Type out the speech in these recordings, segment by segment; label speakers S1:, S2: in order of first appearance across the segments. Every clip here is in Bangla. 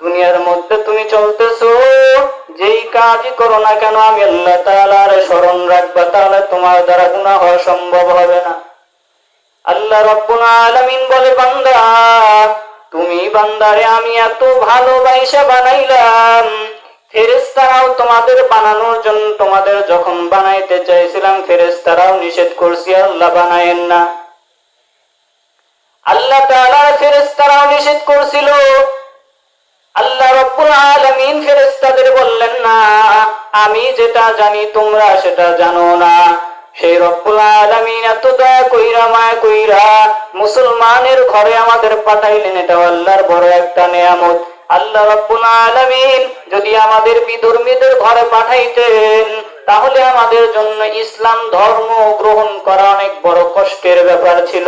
S1: দুনিয়ার মধ্যে তুমি চলতেছো, যেই কাজই করো না কেন আমি আল্লাহ তাআলার স্মরণ রাখবা, তাহলে তোমার দ্বারা গুনাহ হওয়া সম্ভব হবে না। আল্লাহ রাব্বুল আলামিন বলে, বান্দা তুমি বান্দারে আমি এত ভালোবাসা বানাইলাম, ফেরেশতারাও তোমাদের বানানোর জন্য, তোমাদের যখন বানাইতে চাইছিলাম ফেরেশতারাও নিষেধ করছি আল্লাহ বানায়েন না। আল্লাহ তাআলা ফেরেশতারাও নিষেধ করছিল। আল্লাহ রাব্বুল আলামিন ফেরেশতাদের বললেন, না আমি যেটা জানি তোমরা সেটা জানো না। সেই রব্বুল আলামিন এত দয়া কইরা মায়া কইরা মুসলমানের ঘরে আমাদের পাঠাইলেন, এটা আল্লাহর বড় একটা নিয়ামত। আল্লাহ রাব্বুল আলামিন যদি আমাদের বিধর্মীদের ঘরে পাঠাইতেন, তাহলে আমাদের জন্য ইসলাম ধর্ম গ্রহণ করা অনেক বড় কষ্টের ব্যাপার ছিল।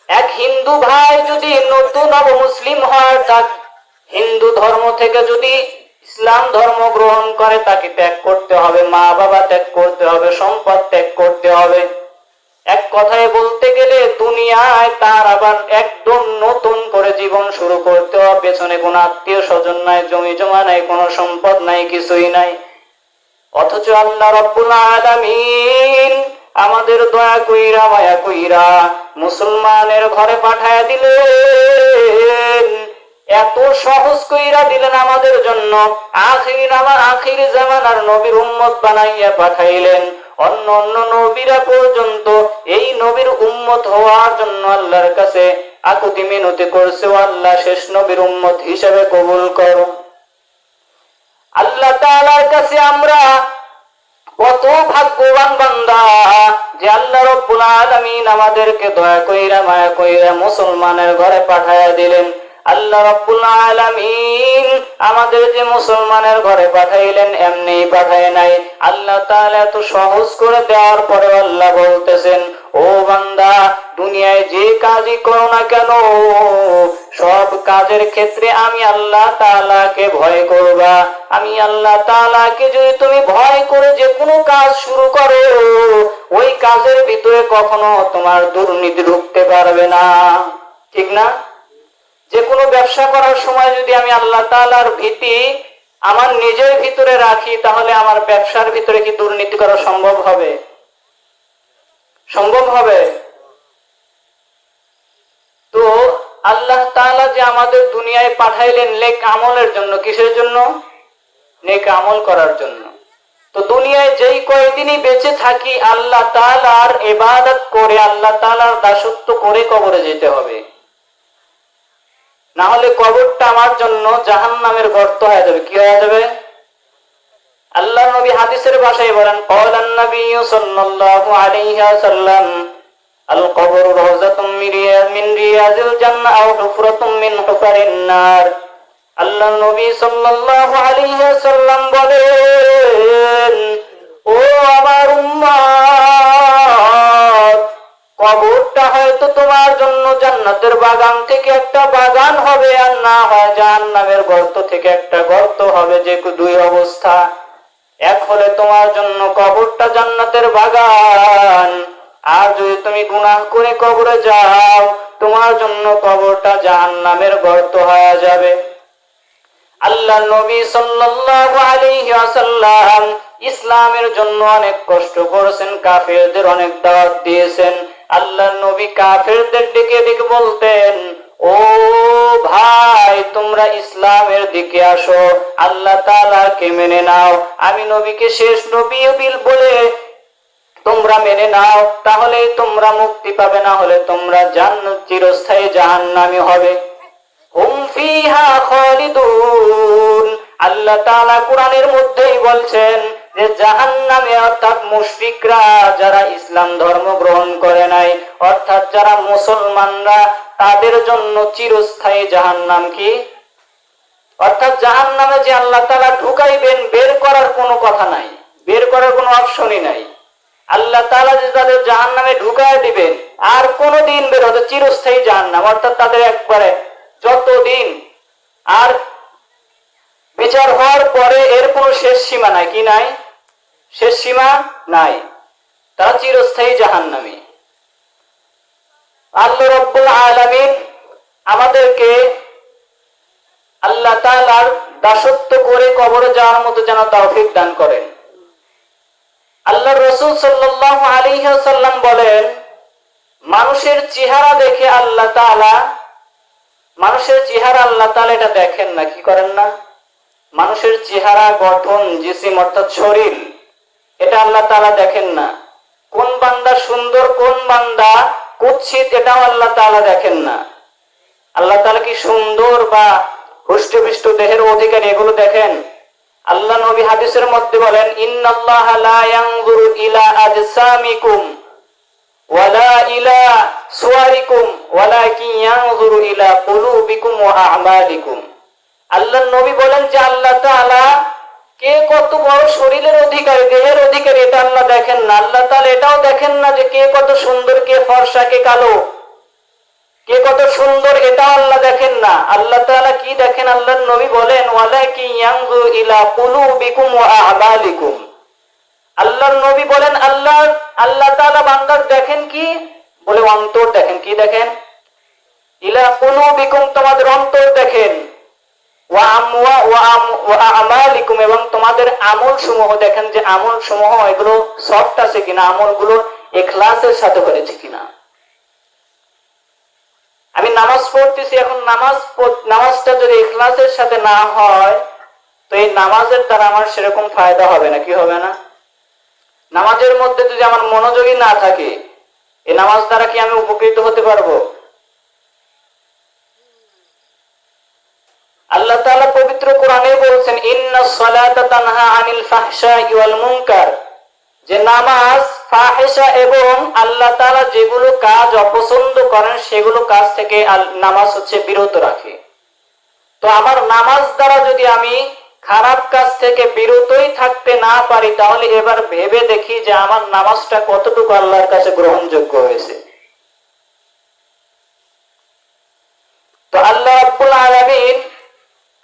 S1: এক হিন্দু ভাই যদি নতুন মুসলিম হয়, হিন্দু ধর্ম থেকে যদি ইসলাম ধর্ম গ্রহণ করে, তাকে ত্যাগ করতে হবে, মা বাবা ত্যাগ করতে হবে, সম্পদ ত্যাগ করতে হবে। এক কথায় বলতে গেলে দুনিয়ায় তার আবার একদম নতুন করে জীবন শুরু করতে হবে। পেছনে কোনো আত্মীয় স্বজন নাই, জমি জমা নাই, কোনো সম্পদ নাই, কিছুই নাই। অথচ আল্লাহ রাব্বুল আলামিন আমাদের দয়া কইরা মায়া কইরা মুসলমানের ঘরে পাঠায়া দিলেন, এত সহজ কইরা দিলেন আমাদের জন্য। আখির জামানার নবীর উম্মত বানাইয়া পাঠাইলেন। অন্য অন্য নবীরা পর্যন্ত এই নবীর উম্মত হওয়ার জন্য আল্লাহর কাছে আকুতি মিনতি করছে, আল্লাহ শেষ নবীর উম্মত হিসেবে কবুল করো। আল্লাহ তাআলার কাছে আমরা কত ভাগ্যবান বান্দা যে আল্লাহ রাব্বুল আলামিন আমাদেরকে দয়া কইরা মায়া কইরা মুসলমানের ঘরে পাঠায়া দিলেন। আল্লাহ রাব্বুল আলামিন আমাদের যে মুসলমানের ঘরে পাঠাইলেন, এমনি পাঠায় নাই। আল্লাহ তাআলা এত সহজ করে দেওয়ার পরে আল্লাহ বলতেছেন, ও বান্দা দুনিয়ায় যে কাজই করো না কেন, সব কাজের ক্ষেত্রে আমি আল্লাহ তাআলাকে ভয় করবা। আমি আল্লাহ তাআলাকে যদি তুমি ভয় করে যে কোনো কাজ শুরু করো, ওই কাজের ভিতরে কখনো তোমার দুর্নীতি ঢুকতে পারবে না, ঠিক না? যে কোনো ব্যবসা করার সময় যদি আমি আল্লাহ তাআলার ভীতি আমার নিজের ভিতরে রাখি, তাহলে আমার ব্যবসার ভিতরে কি দুর্নীতি করা সম্ভব হবে? সম্ভব হবে? তো আল্লাহ তাআলা যে আমাদের দুনিয়ায় পাঠাইলেন নেক আমলের জন্য, কিসের জন্য? নেক আমল করার জন্য। তো দুনিয়ায় যেই কয়দিনই বেঁচে থাকি আল্লাহ তাআলার ইবাদত করে, আল্লাহ তাআলার দাসত্ব করে কবরে যেতে হবে, না হলে কবরটা আমার জন্য জাহান্নামের গর্ত হয়ে যাবে। কি হয়ে যাবে? আল্লাহ নবী হাদিসের ভাষায় বলেন, ক্বালান নবী সাল্লাল্লাহু আলাইহি ওয়াসাল্লাম, আল কবরু রাওযাতুম মিন রিয়াজিল জান্নাহ আও হুফরাতুম মিন হুফারিন নার। আল্লাহ নবী সাল্লাল্লাহু আলাইহি ওয়াসাল্লাম বলেন, ও আমার উম্মত, কবরটা হয়তো তোমার জন্য জান্নাতের বাগান থেকে একটা বাগান হবে, আর না হয় জাহান্নামের গর্ত থেকে একটা গর্ত হবে। যে দুই অবস্থা, এক হলে তোমার জন্য কবরটা জান্নাতের বাগান, আর যদি তুমি গুনাহ করে কবরে যাও, তোমার জন্য কবরটা জাহান্নামের গর্ত হয়ে যাবে। আল্লাহ নবী সাল্লাল্লাহু আলাইহি ওয়াসাল্লাম ইসলামের জন্য অনেক কষ্ট করেছেন, কাফেরদের অনেক দাওয়াত দিয়েছেন। আল্লাহ নবী কাফেরদের ডেকে ডেকে বলতেন, ও ভাই তোমরা ইসলামের দিকে আসো, আল্লাহ তাআলাকে মেনে নাও, আমি নবীকে শেষ নবী বলে তোমরা মেনে নাও, তাহলেই তোমরা মুক্তি পাবে, না হলে তোমরা জান্নাত চিরস্থায়ী জাহান্নামী হবে। হুম ফিহা খালিদুন। আল্লাহ তাআলা কোরআনের মধ্যেই বলছেন যে জাহান্নামে, অর্থাৎ মুশরিকরা যারা ইসলাম ধর্ম গ্রহণ করে নাই, অর্থাৎ যারা মুসলমানরা, তাদের জন্য চিরস্থায়ী জাহান্নাম। কি অর্থাৎ জাহান্নামে যে আল্লাহ তাআলা ঢুকাইবেন, বের করার কোনো কথা নাই, বের করার কোনো অপশনই নাই। আল্লাহ তাআলা যে তাদের জাহান্নামে ঢুকায় দিবেন, আর কোনোদিন বের হতে, চিরস্থায়ী জাহান্নাম, অর্থাৎ তাদের একবারে যতদিন, আর বিচার হওয়ার পরে এর কোনো শেষ সীমা নাই। কি নাই? শেষ সীমা নাই, তারা চিরস্থায়ী জাহান্নামী। আল্লাহ রাব্বুল আলামিন আমাদেরকে তাআলার দাসত্ব করে কবরে যাওয়ার মতো যেন তৌফিক দান করেন। আল্লাহর রাসূল সাল্লাল্লাহু আলাইহি ওয়াসাল্লাম বলেন, মানুষের চেহারা দেখে আল্লাহ তাআলা এটা দেখেন না, কি করেন না? মানুষের চেহারা, গঠন, জিসিম অর্থাৎ শরীর, এটা আল্লাহ তাআলা দেখেন না। কোন বান্দা সুন্দর, কোন বান্দা কুৎসিত, এটাও আল্লাহ তাআলা দেখেন না। আল্লাহ তাআলা কি সুন্দর বা হুষ্টপুষ্ট দেহের অধিকারী এগুলো দেখেন? আল্লাহ নবী হাদিসের মধ্যে বলেন, ইন্নাল্লাহা লা ইয়ানজুরু ইলা আজসামিকুম ওয়ালা ইলা সুওয়ারিকুম ওয়ালাকিন ইয়ানজুরু ইলা কুলুবিকুম ওয়া আ'মালিকুম। আল্লাহ নবী বলেন যে আল্লাহ তাআলা কে কত বড় শরীরের অধিকারী, দেহের অধিকারী, এটা আল্লাহ দেখেন না। আল্লাহ তাআলা এটাও দেখেন না যে কে কত সুন্দর, কে ফর্সা, কে কালো, কে কত সুন্দর, এটাও আল্লাহ দেখেন না। আল্লাহ তাআলা কি দেখেন? আল্লাহর নবী বলেন, ওয়ালাকিন ইয়ানজুরু ইলা কুলুবিকুম ওয়া আ'মালিকুম। আল্লাহর নবী বলেন আল্লাহ তাআলা বান্দার দেখেন কি? বলে অন্তর দেখেন। কি দেখেন? ইলা কুলুবিকুম, তোমাদের অন্তর দেখেন, ওয়া আমালিকুম, এবং তোমাদের আমল সমূহ দেখেন যে আমল সমূহ এগুলো সফট আছে কিনা, আমলগুলো ইখলাসের সাথে করেছে কিনা। আমি নামাজ পড়তেছি, এখন নামাজটা যদি ইখলাসের সাথে না হয় তো এই নামাজের দ্বারা আমার সেরকম ফায়দা হবে না। কি হবে না? নামাজের মধ্যে যদি আমার মনোযোগই না থাকে, এই নামাজ দ্বারা কি আমি উপকৃত হতে পারবো? আল্লাহ তাআলা পবিত্র কোরআনে বলছেন, ইন্নাস সালাতা তানহা আনিল ফাহশাই ওয়াল মুনকার, যে নামাজ ফাহিশা এবং আল্লাহ তাআলা যেগুলো কাজ অপছন্দ করেন সেগুলো কাজ থেকে নামাজ বিরত রাখে। তো আমার নামাজ দ্বারা যদি আমি খারাপ কাজ থেকে বিরতই থাকতে না পারি, তাহলে এবার ভেবে দেখি যে আমার নামাজটা কতটুকু আল্লাহর কাছে গ্রহণযোগ্য হয়েছে। তো আল্লাহ রাব্বুল আলামিন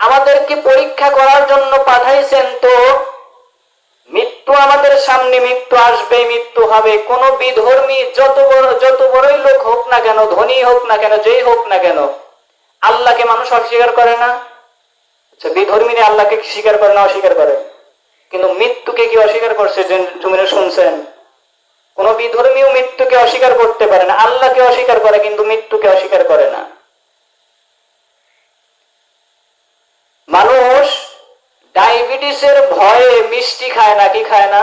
S1: আমাদেরকে পরীক্ষা করার জন্য পাঠাইছেন। তো মৃত্যু আমাদের সামনে, মৃত্যু আসবে, মৃত্যু হবে। কোন বিধর্মী যত বড়ই লোক হোক না কেন, ধনী হোক না কেন, যেই হোক না কেন, আল্লাহকে মানুষ অস্বীকার করে না। আচ্ছা, বিধর্মী আল্লাহকে স্বীকার করে না? অস্বীকার করে। কিন্তু মৃত্যুকে কি অস্বীকার করছে? জমিনে শুনছেন? কোন বিধর্মীও মৃত্যুকে অস্বীকার করতে পারে না। আল্লাহকে অস্বীকার করে কিন্তু মৃত্যুকে অস্বীকার করে না। মানুষ ডায়াবেটিসের ভয়ে মিষ্টি খায় না। কি খায় না?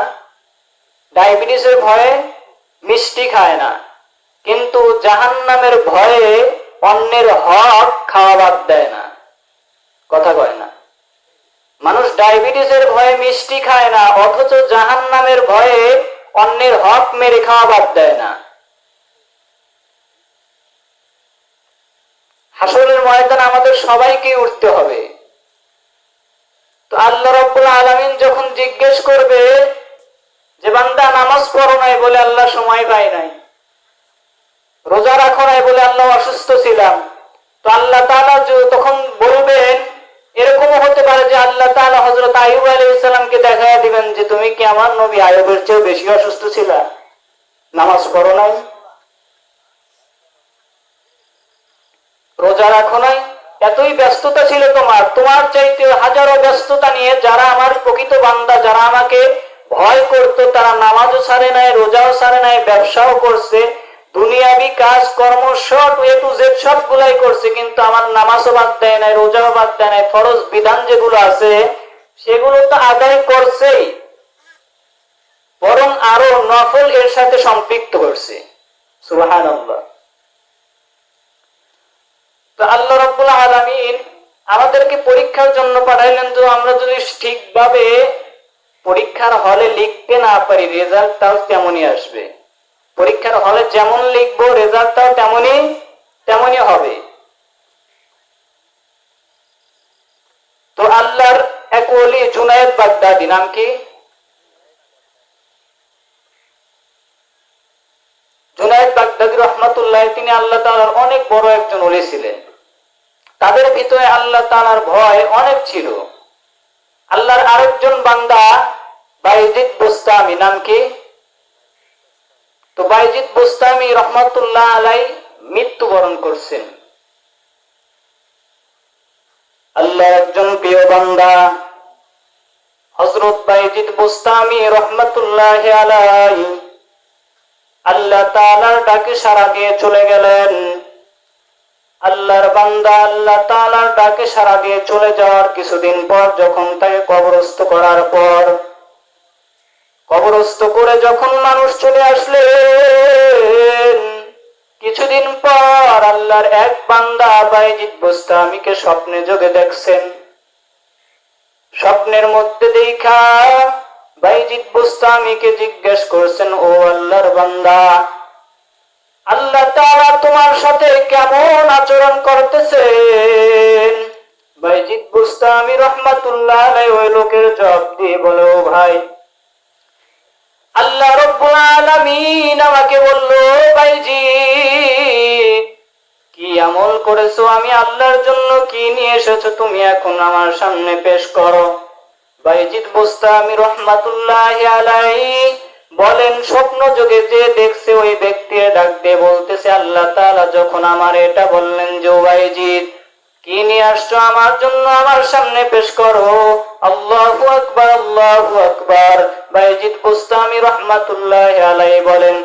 S1: ডায়াবেটিসের ভয়ে মিষ্টি খায় না, কিন্তু জাহান্নামের ভয়ে অন্যের হক খাওয়া বাদ দেয় না। কথা কয় না? মানুষ ডায়াবেটিসের ভয়ে মিষ্টি খায় না, অথচ জাহান্নামের ভয়ে অন্যের হক মেরে খাওয়া বাদ দেয় না। হাসরের ময়দানে আমাদের সবাইকে উঠতে হবে। তো আল্লাহ রাব্বুল আলামিন যখন জিজ্ঞেস করবে যে বান্দা নামাজ পড়ো নাই, বলে আল্লাহ সময় পাই নাই, রোজা রাখো নাই, বলে আল্লাহ অসুস্থ ছিলাম, তো আল্লাহ তাআলা তখন বলবেন, এরকমও হতে পারে যে আল্লাহ তাআলা হযরত আইয়ুব আলাইহিস সালামকে দেখায়া দিবেন যে তুমি কি আমার নবী আইয়ুবের চেয়ে বেশি অসুস্থ ছিলা, নামাজ পড়ো নাই, রোজা রাখো নাই, এতই ব্যস্ততা ছিল তোমার চাইতে হাজারো ব্যস্ততা নিয়ে যারা আমার প্রকৃত বান্দা, যারা আমাকে ভয় করতো, তারা নামাজও ছাড়ে নাই, রোজাও ছাড়ে নাই, ব্যবসাও করছে, দুনিয়াবি কাজ কর্ম সব এ টু জেড সবগুলাই করছে, কিন্তু আমার নামাজও বাদ দেয় নাই, রোজাও বাদ দেয় নাই, ফরজ বিধান যেগুলো আছে সেগুলো তো আদায় করছেই, বরং আরো নফল এর সাথে সম্পৃক্ত করছে। সুবহানাল্লাহ। তো আল্লাহ রাব্বুল আলামিন আমাদেরকে পরীক্ষার জন্য পাঠাইলেন। তো আমরা যদি ঠিকভাবে পরীক্ষার হলে লিখতে না পারি, রেজাল্টটাও তেমনই আসবে। পরীক্ষার হলে যেমন লিখবো রেজাল্টটাও তেমনই হবে। তো আল্লাহর এক ওলি জুনায়েদ বাগদাদি, নাম কি? জুনায়েদ বাগদাদি রাহমাতুল্লাহ, তিনি আল্লাহ তাআলার অনেক বড় একজন ওলি ছিলেন। তাদের ভিতরে আল্লাহ তাআলার ভয় অনেক ছিল। আল্লাহর আরেকজন বান্দা বাইজিদ বুস্তামি, নাম কি? তো বাইজিদ বুস্তামি রাহমাতুল্লাহ আলাইহি মৃত্যুবরণ করছেন। আল্লাহর একজন প্রিয় বান্দা হযরত বাইজিদ বুস্তামি রহমাতুল্লাহি আলাইহি আল্লাহ তাআলার ডাকে সাড়া দিয়ে চলে গেলেন। আল্লাহর বান্দা আল্লাহ তাআলার ডাকে সাড়া দিয়ে চলে যাওয়ার কিছুদিন পর যখন তাকে কবরস্থ করার পর, কবরস্থ করে যখন মানুষ চলে আসলেন, কিছুদিন পর আল্লাহর এক বান্দা বাইজিদ বুস্তামিকে স্বপ্নে যোগে দেখছেন। স্বপ্নের মধ্যে দেখা বাইজিদ বুস্তামিকে জিজ্ঞেস করছেন, ও আল্লাহর বান্দা, আল্লাহ তাআলা তোমার সাথে কেমন আচরণ করতেছেন? বাইজিদ বুস্তামি রহমাতুল্লাহ আলাইহি ওই লোকের জবাব দিয়ে বলে, ও ভাই, আল্লাহ রাব্বুল আলামিন আমাকে বলল, বাইজিদ কি আমল করেছো, আমি আল্লাহর জন্য কি নিয়ে এসেছো, তুমি এখন আমার সামনে পেশ করো। বাইজিদ বুস্তামি রহমাতুল্লাহি আলাইহি বলেন, স্বপ্ন যোগে যে দেখছে ওই ব্যক্তির ডাক দিয়ে বলতেছে, আল্লাহ তাআলা যখন আমার এটা বললেন যে, ও বাইজিদ কি নিয়ে আসছো আমার জন্য, আমার সামনে পেশ করো। আল্লাহু আকবার, আল্লাহু আকবার। বাইজিদ বুস্তামি রহমাতুল্লাহি আলাইহি বলেন,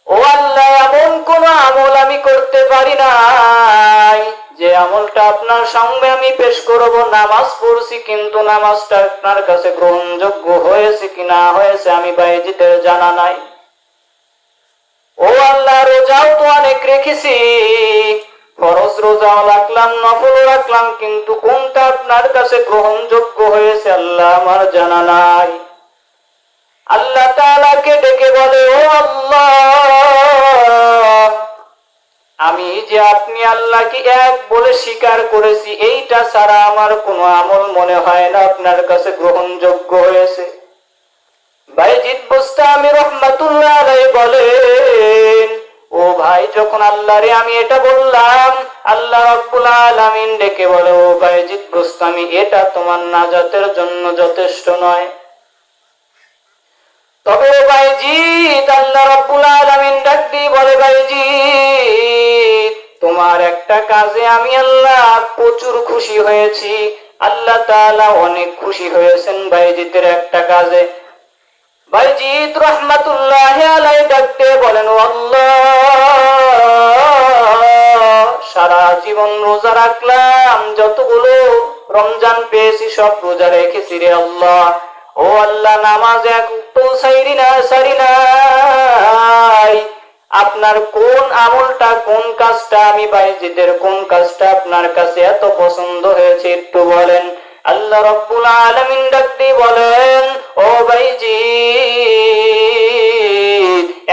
S1: ও আল্লাহ, এমন কোন আমল আমি করতে পারি নাই যে আমলটা আপনার সামনে আমি পেশ করব। নামাজ পড়ছি, কিন্তু নামাজটা আপনার কাছে গ্রহণযোগ্য হয়েছে কি না হয়েছে আমি বাইজিদের জানা নাই। ও আল্লাহ, রোজাও তো অনেক রেখেছি, ফরজ রোজাও রাখলাম, নফলও রাখলাম, কিন্তু কোনটা আপনার কাছে গ্রহণযোগ্য হয়েছে আল্লাহ আমার জানা নাই। আল্লাহ তাআলাকে ডেকে বলে, ও আল্লাহ, আমি যে আপনি আল্লাহকে এক বলে স্বীকার করেছি, এইটা ছাড়া আমার কোনো আমল মনে হয় না আপনার কাছে গ্রহণযোগ্য হয়েছে। বাইজিদ বুস্তামি রাহমাতুল্লাহ আলাইহি বলেন, ও ভাই, যখন আল্লাহরে আমি এটা বললাম, আল্লাহ রাব্বুল আলামিন ডেকে বলে, ও বাইজিদ বুস্তামি, এটা তোমার নাজাতের জন্য যথেষ্ট নয়। তবে বাইজিদ, আল্লাহ রাব্বুল আলামিন ডাক দিয়ে বলে, বাইজিদ, তোমার একটা কাজে আমি আল্লাহ প্রচুর খুশি হয়েছি। আল্লাহ তাআলা অনেক খুশি হয়েছেন বাইজিদের একটা কাজে। বাইজিদ রহমাতুল্লাহি আলাইহি ডাক দিয়ে বলেন, ও আল্লাহ, সারা জীবন রোজা রাখলাম, যতগুলো রমজান পেয়েছি সব রোজা রেখেছি রে আল্লাহ। ও আল্লাহ, নামাজ একটু সারি নাই। আপনার কোন আমলটা, কোন কাজটা, আমি বাইজিদের কোন কাজটা আপনার কাছে এত পছন্দ হয়েছে একটু বলেন। আল্লাহ রাব্বুল আলামিন ডাক দিয়ে বলেন, ও বাইজিদ,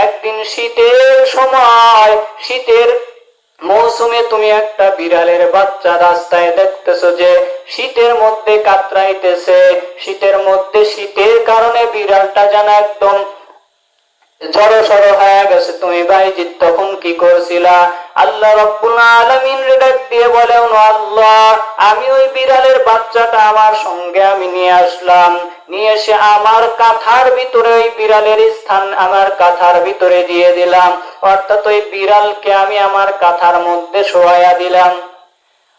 S1: একদিন শীতের সময়, শীতের মৌসুমে তুমি একটা বিড়ালের বাচ্চা রাস্তায় দেখতেছো যে শীতের মধ্যে কাতরাইতেছে। শীতের মধ্যে, শীতের কারণে বিড়ালটা যেন একদম জড়সড় হয়ে গেছে। তুমি বাইজিদ তখন কি করছিলা? আল্লাহ রাব্বুল আলামিন ডাক দিয়ে বলে, ও আল্লাহ, আমি ওই বিড়ালের বাচ্চাটা আমার সঙ্গে আমি নিয়ে আসলাম, নিয়ে এসে আমার কাঁথার ভিতরে ওই বিড়ালের স্থান আমার কাঁথার ভিতরে দিয়ে দিলাম, অর্থাৎ ওই বিড়ালকে আমি আমার কাঁথার মধ্যে শোয়াইয়া দিলাম।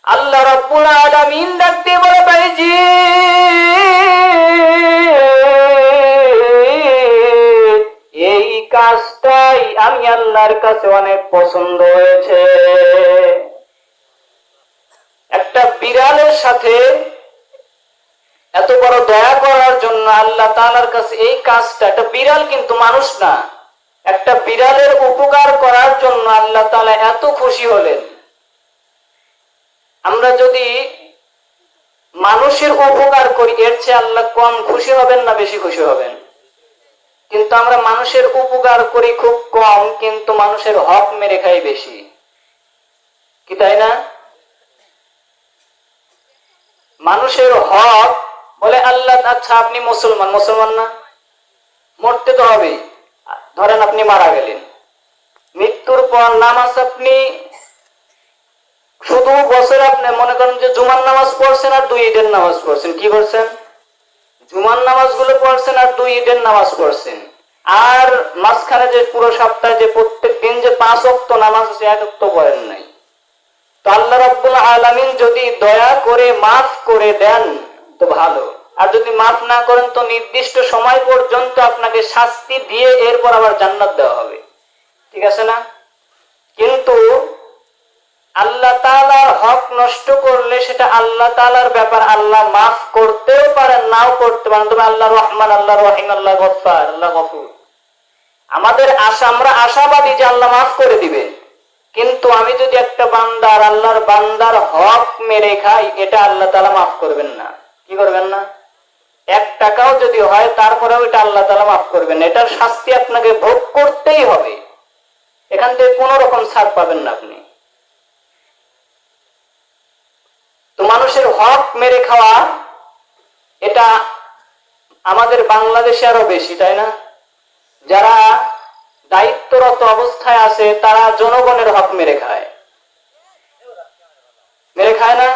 S1: আল্লাহ রাব্বুল আলামিন ডাক দিয়ে বলে, বাইজিদ, এই কাজটাই আমি আল্লাহর কাছে অনেক পছন্দ হয়েছে। একটা বিড়ালের সাথে এত বড় দয়া করার জন্য আল্লাহ তাআলার কাছে এই কাজটা, একটা বিড়াল কিন্তু মানুষ না, একটা বিড়ালের উপকার করার জন্য আল্লাহ তাআলা এত খুশি হলেন। আমরা যদি মানুষের উপকার করি, এর চেয়ে আল্লাহ কম খুশি হবেন না বেশি খুশি হবেন? কিন্তু আমরা মানুষের উপকার করি খুব কম, কিন্তু মানুষের হক মেরে খাই বেশি, কি তাই না? মানুষের হক বলে আল্লাহ, আচ্ছা আপনি মুসলমান, মুসলমান না, মরতে তো হবেই। ধরেন আপনি মারা গেলেন, মৃত্যুর পর নামাজ আপনি শুধু বছরে আপনি মনে করেন যে জুমার নামাজ পড়ছেন আর 2 ঈদের নামাজ পড়ছেন, কি করছেন? জুমার নামাজ গুলো পড়ছেন আর 2 ঈদের নামাজ পড়ছেন, আর মাঝখানে যে পুরো সপ্তাহে যে প্রত্যেক দিন যে 5 ওয়াক্ত নামাজ আছে, 1 ওয়াক্ত পড়েন নাই। তো আল্লাহ রাব্বুল আলামিন যদি দয়া করে মাফ করে দেন তো ভালো, আর যদি মাফ না করেন তো নির্দিষ্ট সময় পর্যন্ত আপনাকে শাস্তি দিয়ে এরপর আবার জান্নাত দেওয়া হবে, ঠিক আছে না? কিন্তু আল্লাহ তাআলার হক নষ্ট করলে সেটা আল্লাহ তাআলার ব্যাপার, আল্লাহ মাফ করতেও পারেন নাও করতে পারেন, তবে আল্লাহ রহমান, আল্লাহ রহিম, আল্লাহ গফফার, আল্লাহ গফুর। আমাদের আশা, আমরা আশাবাদী যে আল্লাহ মাফ করে দিবেন, কিন্তু আমি যদি একটা বান্দার, আল্লাহর বান্দার হক মেরে খাই, এটা আল্লাহ তাআলা মাফ করবেন না। কি করবেন না? 1 টাকাও যদি হয় তারপরেও এটা আল্লাহ তাআলা মাফ করবেন না, এটার শাস্তি আপনাকে ভোগ করতেই হবে, এখান থেকে কোনো রকম ছাড় পাবেন না আপনি। তো মানুষের হক মেরে খাওয়া এটা আমাদের বাংলাদেশে আরো বেশি, তাই না? যারা দায়িত্বরত অবস্থায় আছে তারা জনগণের হক মেরে খায়, না?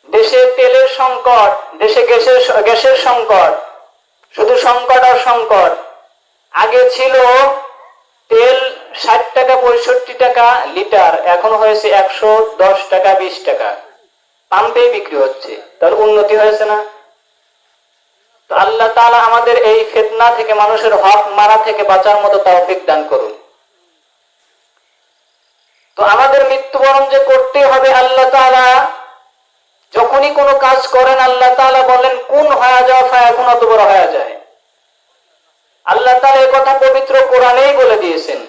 S1: দেশে তেলের সংকট, দেশে গ্যাসের সংকট, শুধু সংকট আর সংকট। আগে ছিল তেল 60 টাকা 65 টাকা লিটার, এখন হয়েছে 110 টাকা 20 টাকা, পাম্পেই বিক্রি হচ্ছে। তার উন্নতি হয়েছে না? তো আল্লাহ তাআলা আমাদের এই ফিতনা থেকে, মানুষের হক মারা থেকে বাঁচার মতো তৌফিক দান করুন। তো আমাদের মৃত্যুবরণ যে করতে হবে, আল্লাহ তাআলা যখনই কোনো কাজ করেন আল্লাহ তাআলা বলেন কুন হয়ে যাও, ফায়াকুন, অতঃপর হয়ে যায়। আল্লাহ তাআলা এই কথা পবিত্র কোরআনেই বলে দিয়েছেন,